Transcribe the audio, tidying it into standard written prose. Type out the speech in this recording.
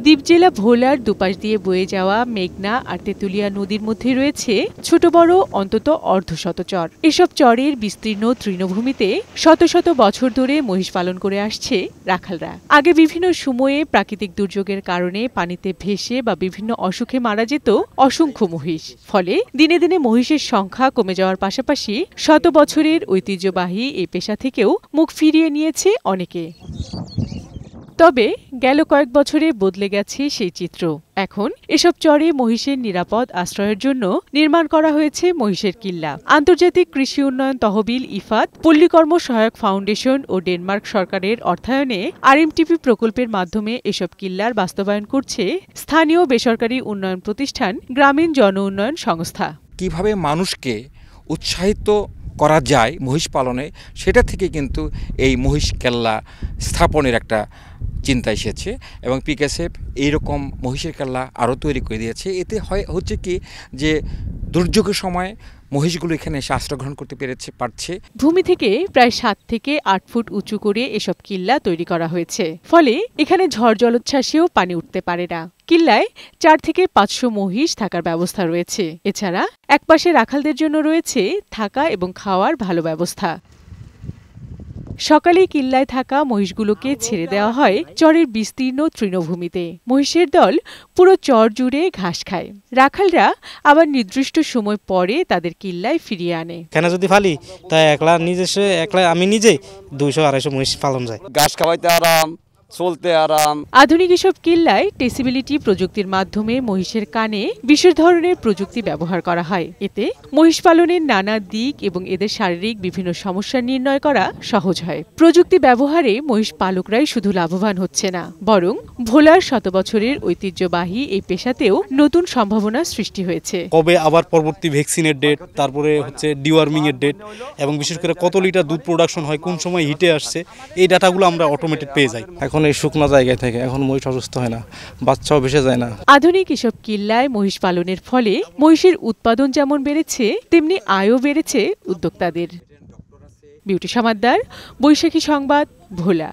দ্বীপ জেলা ভোলার দুপাশ দিয়ে বয়ে যাওয়া মেঘনা আর তেঁতুলিয়া নদীর মধ্যে রয়েছে ছোট বড় অন্তত অর্ধশত চর। এসব চরের বিস্তীর্ণ তৃণভূমিতে শত শত বছর ধরে মহিষ পালন করে আসছে রাখালরা। আগে বিভিন্ন সময়ে প্রাকৃতিক দুর্যোগের কারণে পানিতে ভেসে বা বিভিন্ন অসুখে মারা যেত অসংখ্য মহিষ। ফলে দিনে দিনে মহিষের সংখ্যা কমে যাওয়ার পাশাপাশি শত বছরের ঐতিহ্যবাহী এই পেশা থেকেও মুখ ফিরিয়ে নিয়েছে অনেকে। তবে গেল কয়েক বছরে বদলে গেছে সেই চিত্র। এখন এসব চরে মহিষের নিরাপদ আশ্রয়ের জন্য নির্মাণ করা হয়েছে মহিষের কিল্লা। আন্তর্জাতিক কৃষি উন্নয়ন তহবিল ইফাদ, পল্লীকর্ম সহায়ক ফাউন্ডেশন ও ডেনমার্ক সরকারের অর্থায়নে আরএমটিপি প্রকল্পের মাধ্যমে এসব কিল্লার বাস্তবায়ন করছে স্থানীয় বেসরকারি উন্নয়ন প্রতিষ্ঠান গ্রামীণ জন উন্নয়ন সংস্থা। কিভাবে মানুষকে উৎসাহিত করা যায় মহিষ পালনে, সেটা থেকে কিন্তু এই মহিষ কেল্লা স্থাপনের একটা চিন্তা এসেছে এবং পিকেএসএফ এইরকম মহিষের কেল্লা আরও তৈরি করে দিয়েছে। এতে হচ্ছে কি যে দুর্যোগের সময় মহিষগুলো এখানে এসে আশ্রয় গ্রহণ করতে পারছে। ভূমি থেকে প্রায় 7 থেকে 8 ফুট উঁচু করে এসব কিল্লা তৈরি করা হয়েছে। ফলে এখানে ঝড় জলোচ্ছ্বাসেও পানি উঠতে পারে না। কিল্লায় 4 থেকে 500 মহিষ থাকার ব্যবস্থা রয়েছে। এছাড়া একপাশে রাখালদের জন্য রয়েছে থাকা এবং খাওয়ার ভালো ব্যবস্থা। সকালে কিল্লায় থাকা মহিষগুলোকে ছেড়ে দেওয়া হয় চরের বিস্তীর্ণ তৃণভূমিতে। মহিষের দল পুরো চর জুড়ে ঘাস খায়। রাখালরা আবার নির্দিষ্ট সময় পরে তাদের কিল্লায় ফিরিয়ে আনে। কেন যদি ফালি তাই একলা আমি নিজে 200-250 মহিষ পালন যায়। ঘাস খাওয়াইতে আরাম, চলতে আরাম। আধুনিক এসব কিল্লায় টেসিবিলিটি প্রযুক্তির মাধ্যমে মহিষের কানে বিশেষ ধরনের প্রযুক্তি ব্যবহার করা হয়। এতে মহিষ পালনের নানা দিক এবং এদের শারীরিক বিভিন্ন সমস্যা নির্ণয় করা সহজ হয়। প্রযুক্তি ব্যবহারে মহিষ পালকরাই শুধু লাভবান হচ্ছে না, বরং ভোলার শত বছরের ঐতিহ্যবাহী এই পেশাতেও নতুন সম্ভাবনা সৃষ্টি হয়েছে। কবে আবার পরবর্তী ভ্যাকসিনের ডেট, তারপরে হচ্ছে ডিওয়ার্মিং এর ডেট এবং বিশেষ করে কত লিটার দুধ প্রোডাকশন হয়, কোন সময় হিটে আসছে, এই ডাটাগুলো আমরা অটোমেটেড পেয়ে যাই। এখন এই শুকনো জায়গায় থেকে এখন মহিষ অসুস্থ হয় না, বাচ্চাও ভেসে যায় না। আধুনিক এসব কিল্লায় মহিষ পালনের ফলে মহিষের উৎপাদন যেমন বেড়েছে, তেমনি আয়ও বেড়েছে উদ্যোক্তাদের। বিউটি সমাদ্দার, বৈশাখী সংবাদ, ভোলা।